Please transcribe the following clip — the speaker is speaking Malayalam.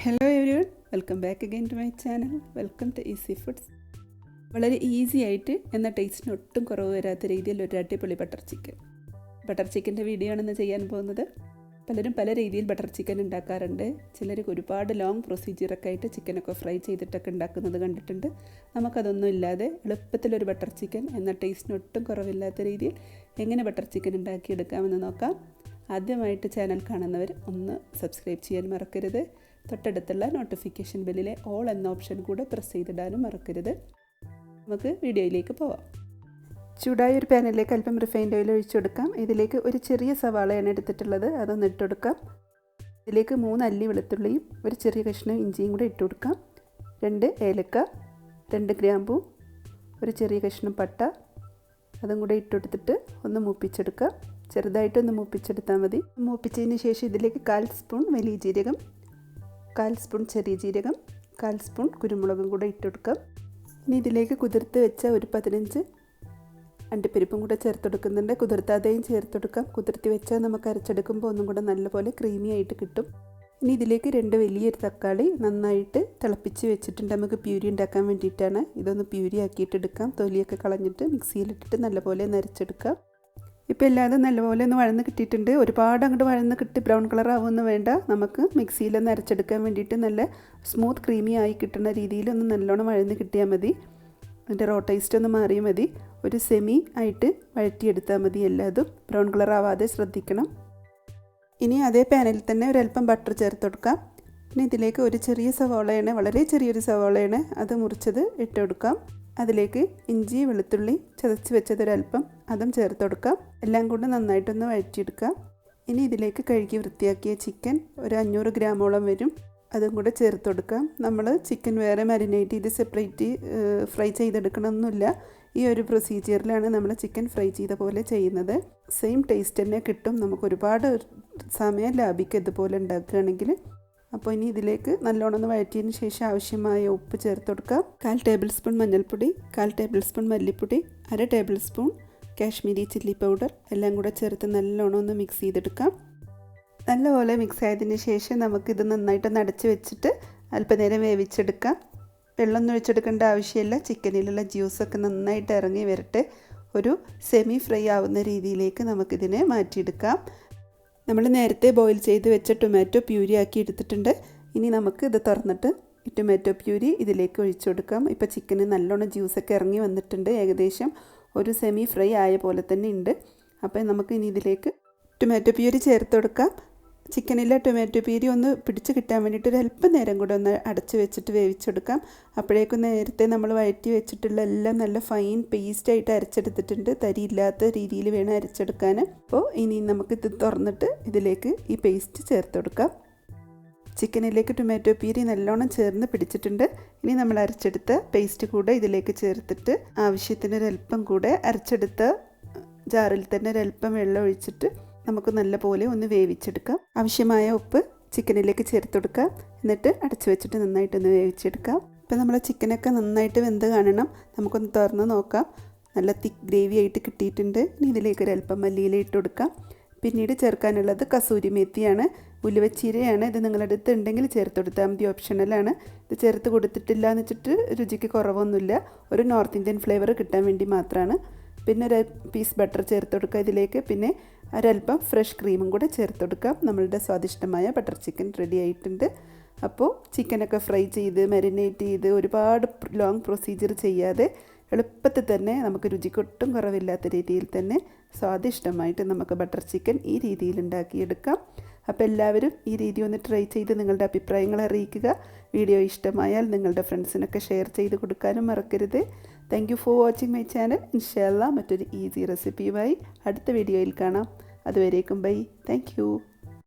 Hello everyone, welcome back again to my channel. Welcome to easy foods. വളരെ ഈസി ആയിട്ട് എന്നാൽ ടേസ്റ്റിന് ഒട്ടും കുറവ് വരാത്ത രീതിയിൽ ഒരു അടിപൊളി ബട്ടർ ചിക്കൻ്റെ വീഡിയോ ആണെന്ന് ചെയ്യാൻ പോകുന്നത്. പലരും പല രീതിയിൽ ബട്ടർ ചിക്കൻ ഉണ്ടാക്കാറുണ്ട്. ചിലർ ഒരുപാട് ലോങ് പ്രൊസീജിയറൊക്കെ ആയിട്ട് ചിക്കനൊക്കെ ഫ്രൈ ചെയ്തിട്ടൊക്കെ ഉണ്ടാക്കുന്നത് കണ്ടിട്ടുണ്ട്. നമുക്കതൊന്നും ഇല്ലാതെ എളുപ്പത്തിലൊരു ബട്ടർ ചിക്കൻ എന്നാൽ ടേസ്റ്റിന് ഒട്ടും കുറവില്ലാത്ത രീതിയിൽ എങ്ങനെ ബട്ടർ ചിക്കൻ ഉണ്ടാക്കിയെടുക്കാമെന്ന് നോക്കാം. ആദ്യമായിട്ട് ചാനൽ കാണുന്നവർ ഒന്ന് സബ്സ്ക്രൈബ് ചെയ്യാൻ മറക്കരുത്. തൊട്ടടുത്തുള്ള നോട്ടിഫിക്കേഷൻ ബെല്ലിലെ ഓൾ എന്ന ഓപ്ഷൻ കൂടെ പ്രസ് ചെയ്തിടാനും മറക്കരുത്. നമുക്ക് വീഡിയോയിലേക്ക് പോവാം. ചൂടായ ഒരു പാനിലേക്ക് അല്പം റിഫൈൻഡ് ഓയിൽ ഒഴിച്ചു കൊടുക്കാം. ഇതിലേക്ക് ഒരു ചെറിയ സവാളയാണ് എടുത്തിട്ടുള്ളത്, അതൊന്ന് ഇട്ട് കൊടുക്കാം. ഇതിലേക്ക് 3 അല്ലി വെളുത്തുള്ളിയും ഒരു ചെറിയ കഷ്ണം ഇഞ്ചിയും കൂടെ ഇട്ട് കൊടുക്കാം. 2 ഏലക്ക, 2 ഗ്രാമ്പൂ, ഒരു ചെറിയ കഷ്ണം പട്ട, അതും കൂടെ ഇട്ടെടുത്തിട്ട് ഒന്ന് മൂപ്പിച്ചെടുക്കുക. ചെറുതായിട്ടൊന്ന് മൂപ്പിച്ചെടുത്താൽ മതി. മൂപ്പിച്ചതിന് ശേഷം ഇതിലേക്ക് 1/4 സ്പൂൺ വലിയ ജീരകം, 1/4 സ്പൂൺ ചെറിയ ജീരകം, 1/4 സ്പൂൺ കുരുമുളകും കൂടെ ഇട്ടെടുക്കാം. ഇനി ഇതിലേക്ക് കുതിർത്ത് വെച്ച ഒരു 15 അണ്ടിപ്പരിപ്പും കൂടെ ചേർത്ത് കൊടുക്കുന്നുണ്ട്. കുതിർത്താതെയും ചേർത്ത് കൊടുക്കാം. കുതിർത്തി വെച്ചാൽ നമുക്ക് അരച്ചെടുക്കുമ്പോൾ ഒന്നും കൂടെ നല്ലപോലെ ക്രീമി ആയിട്ട് കിട്ടും. ഇനി ഇതിലേക്ക് 2 വലിയൊരു തക്കാളി നന്നായിട്ട് തിളപ്പിച്ച് വെച്ചിട്ടുണ്ട്. നമുക്ക് പ്യൂരി ഉണ്ടാക്കാൻ വേണ്ടിയിട്ടാണ്. ഇതൊന്ന് പ്യൂരി ആക്കിയിട്ട് എടുക്കാം. തൊലിയൊക്കെ കളഞ്ഞിട്ട് മിക്സിയിലിട്ടിട്ട് നല്ലപോലെ നരച്ചെടുക്കാം. ഇപ്പോൾ എല്ലാതും നല്ലപോലെ ഒന്ന് വഴന്ന് കിട്ടിയിട്ടുണ്ട്. ഒരുപാട് അങ്ങോട്ട് വഴന്ന് കിട്ടി ബ്രൗൺ കളർ ആവുമെന്ന് വേണ്ട. നമുക്ക് മിക്സിയിലൊന്ന് അരച്ചെടുക്കാൻ വേണ്ടിയിട്ട് നല്ല സ്മൂത്ത് ക്രീമി ആയി കിട്ടുന്ന രീതിയിൽ ഒന്ന് നല്ലോണം വഴന്ന് കിട്ടിയാൽ മതി. അതിൻ്റെ റോ ടേസ്റ്റ് ഒന്ന് മാറിയാൽ മതി. ഒരു സെമി ആയിട്ട് വഴറ്റിയെടുത്താൽ മതി. എല്ലാതും ബ്രൗൺ കളർ ആവാതെ ശ്രദ്ധിക്കണം. ഇനി അതേ പാനിൽ തന്നെ ഒരല്പം ബട്ടർ ചേർത്ത് കൊടുക്കാം. ഇനി ഇതിലേക്ക് ഒരു ചെറിയ സവാളയാണ്, വളരെ ചെറിയൊരു സവാളയാണ്, അത് മുറിച്ചത് ഇട്ട് കൊടുക്കാം. അതിലേക്ക് ഇഞ്ചി വെളുത്തുള്ളി ചതച്ച് വെച്ചതൊരല്പം അതും ചേർത്ത് കൊടുക്കാം. എല്ലാം കൂടെ നന്നായിട്ടൊന്ന് വഴറ്റിയെടുക്കാം. ഇനി ഇതിലേക്ക് കഴുകി വൃത്തിയാക്കിയ ചിക്കൻ ഒരു 500 ഗ്രാമോളം വരും, അതും കൂടെ ചേർത്ത് കൊടുക്കാം. നമ്മൾ ചിക്കൻ വേറെ മാരിനേറ്റ് ചെയ്ത് സെപ്പറേറ്റ് ഫ്രൈ ചെയ്തെടുക്കണമെന്നില്ല. ഈ ഒരു പ്രൊസീജിയറിലാണ് നമ്മൾ ചിക്കൻ ഫ്രൈ ചെയ്ത പോലെ ചെയ്യുന്നത്. സെയിം ടേസ്റ്റ് തന്നെ കിട്ടും. നമുക്ക് ഒരുപാട് സമയം ലാഭിക്കും ഇതുപോലെ ഉണ്ടാക്കുകയാണെങ്കിൽ. അപ്പോൾ ഇനി ഇതിലേക്ക് നല്ലോണം ഒന്ന് വഴറ്റിയതിന് ശേഷം ആവശ്യമായ ഉപ്പ് ചേർത്ത് കൊടുക്കാം. 1/4 ടേബിൾ സ്പൂൺ മഞ്ഞൾപ്പൊടി, 1/4 ടേബിൾ സ്പൂൺ മല്ലിപ്പൊടി, 1/2 table spoon Kashmiri chilli powder എല്ലാം കൂടെ ചേർത്ത് നല്ലോണം ഒന്ന് മിക്സ് ചെയ്തെടുക്കാം. നല്ലപോലെ മിക്സ് ആയതിന് ശേഷം നമുക്കിത് നന്നായിട്ടൊന്ന് അടച്ച് വെച്ചിട്ട് അല്പനേരം വേവിച്ചെടുക്കാം. വെള്ളമൊന്നും ഒഴിച്ചെടുക്കേണ്ട ആവശ്യമില്ല. ചിക്കനിലുള്ള ജ്യൂസൊക്കെ നന്നായിട്ട് ഇറങ്ങി വരട്ടെ. ഒരു സെമി ഫ്രൈ ആവുന്ന രീതിയിലേക്ക് നമുക്കിതിനെ മാറ്റിയെടുക്കാം. നമ്മൾ നേരത്തെ ബോയിൽ ചെയ്ത് വെച്ച ടൊമാറ്റോ പ്യൂരി ആക്കി എടുത്തിട്ടുണ്ട്. ഇനി നമുക്ക് ഇത് തുറന്നിട്ട് ഈ ടൊമാറ്റോ പ്യൂരി ഇതിലേക്ക് ഒഴിച്ചു കൊടുക്കാം. ഇപ്പോൾ ചിക്കന് നല്ലോണം ജ്യൂസൊക്കെ ഇറങ്ങി വന്നിട്ടുണ്ട്. ഏകദേശം ഒരു സെമി ഫ്രൈ ആയ പോലെ തന്നെ ഉണ്ട്. അപ്പോൾ നമുക്ക് ഇനി ഇതിലേക്ക് ടൊമാറ്റോ പ്യൂരി ചേർത്ത് കൊടുക്കാം. ചിക്കനിലെ ടൊമാറ്റോ പ്യൂരി ഒന്ന് പിടിച്ച് കിട്ടാൻ വേണ്ടിയിട്ട് ഒരു അല്പം നേരം കൂടെ ഒന്ന് അടച്ച് വെച്ചിട്ട് വേവിച്ചെടുക്കാം. അപ്പോഴേക്കും നേരത്തെ നമ്മൾ വഴറ്റി വെച്ചിട്ടുള്ള എല്ലാം നല്ല ഫൈൻ പേസ്റ്റായിട്ട് അരച്ചെടുത്തിട്ടുണ്ട്. തരിയില്ലാത്ത രീതിയിൽ വേണം അരച്ചെടുക്കാൻ. അപ്പോൾ ഇനി നമുക്കിത് തുറന്നിട്ട് ഇതിലേക്ക് ഈ പേസ്റ്റ് ചേർത്ത് കൊടുക്കാം. ചിക്കനിലേക്ക് ടൊമാറ്റോ പ്യൂരി നല്ലോണം ചേർന്ന് പിടിച്ചിട്ടുണ്ട്. ഇനി നമ്മൾ അരച്ചെടുത്ത പേസ്റ്റ് കൂടെ ഇതിലേക്ക് ചേർത്തിട്ട് ആവശ്യത്തിനൊരല്പം കൂടെ അരച്ചെടുത്ത ജാറിൽ തന്നെ ഒരല്പം വെള്ളം ഒഴിച്ചിട്ട് നമുക്ക് നല്ലപോലെ ഒന്ന് വേവിച്ചെടുക്കാം. ആവശ്യമായ ഉപ്പ് ചിക്കനിലേക്ക് ചേർത്ത് കൊടുക്കാം. എന്നിട്ട് അടച്ചു വെച്ചിട്ട് നന്നായിട്ടൊന്ന് വേവിച്ചെടുക്കാം. ഇപ്പം നമ്മൾ ചിക്കനൊക്കെ നന്നായിട്ട് വെന്ത് കാണണം. നമുക്കൊന്ന് തുറന്ന് നോക്കാം. നല്ല തിക്ക് ഗ്രേവി ആയിട്ട് കിട്ടിയിട്ടുണ്ട്. ഇനി ഇതിലേക്ക് ഒരല്പം മല്ലിയില ഇട്ട് കൊടുക്കാം. പിന്നീട് ചേർക്കാനുള്ളത് കസൂരി മേത്തിയാണ്, ഉലുവച്ചീരയാണ്. ഇത് നിങ്ങളുടെ അടുത്ത് ഉണ്ടെങ്കിൽ ചേർത്ത് കൊടുത്താൽ മതി, ഓപ്ഷണലാണ്. ഇത് ചേർത്ത് കൊടുത്തിട്ടില്ല എന്ന് വെച്ചിട്ട് രുചിക്ക് കുറവൊന്നുമില്ല. ഒരു നോർത്ത് ഇന്ത്യൻ ഫ്ലേവർ കിട്ടാൻ വേണ്ടി മാത്രമാണ്. പിന്നെ ഒരു പീസ് ബട്ടർ ചേർത്ത് കൊടുക്കുക ഇതിലേക്ക്. പിന്നെ ഒരല്പം ഫ്രഷ് ക്രീമും കൂടെ ചേർത്ത് കൊടുക്കാം. നമ്മളുടെ സ്വാദിഷ്ടമായ ബട്ടർ ചിക്കൻ റെഡി ആയിട്ടുണ്ട്. അപ്പോൾ ചിക്കനൊക്കെ ഫ്രൈ ചെയ്ത് മാരിനേറ്റ് ചെയ്ത് ഒരുപാട് ലോങ് പ്രൊസീജിയർ ചെയ്യാതെ എളുപ്പത്തിൽ തന്നെ നമുക്ക് രുചിക്കൊട്ടും കുറവില്ലാത്ത രീതിയിൽ തന്നെ സ്വാദിഷ്ടമായിട്ട് നമുക്ക് ബട്ടർ ചിക്കൻ ഈ രീതിയിൽ ഉണ്ടാക്കിയെടുക്കാം. അപ്പോൾ എല്ലാവരും ഈ രീതി ഒന്ന് ട്രൈ ചെയ്ത് നിങ്ങളുടെ അഭിപ്രായങ്ങൾ അറിയിക്കുക. വീഡിയോ ഇഷ്ടമായാൽ നിങ്ങളുടെ ഫ്രണ്ട്സിനൊക്കെ ഷെയർ ചെയ്ത് കൊടുക്കാനും മറക്കരുത്. Thank you for watching my channel. ഇൻഷാല്ലാ മറ്റൊരു ഈസി റെസിപ്പിയുമായി അടുത്ത വീഡിയോയിൽ കാണാം. അതുവരേക്കും ബൈ. Thank you.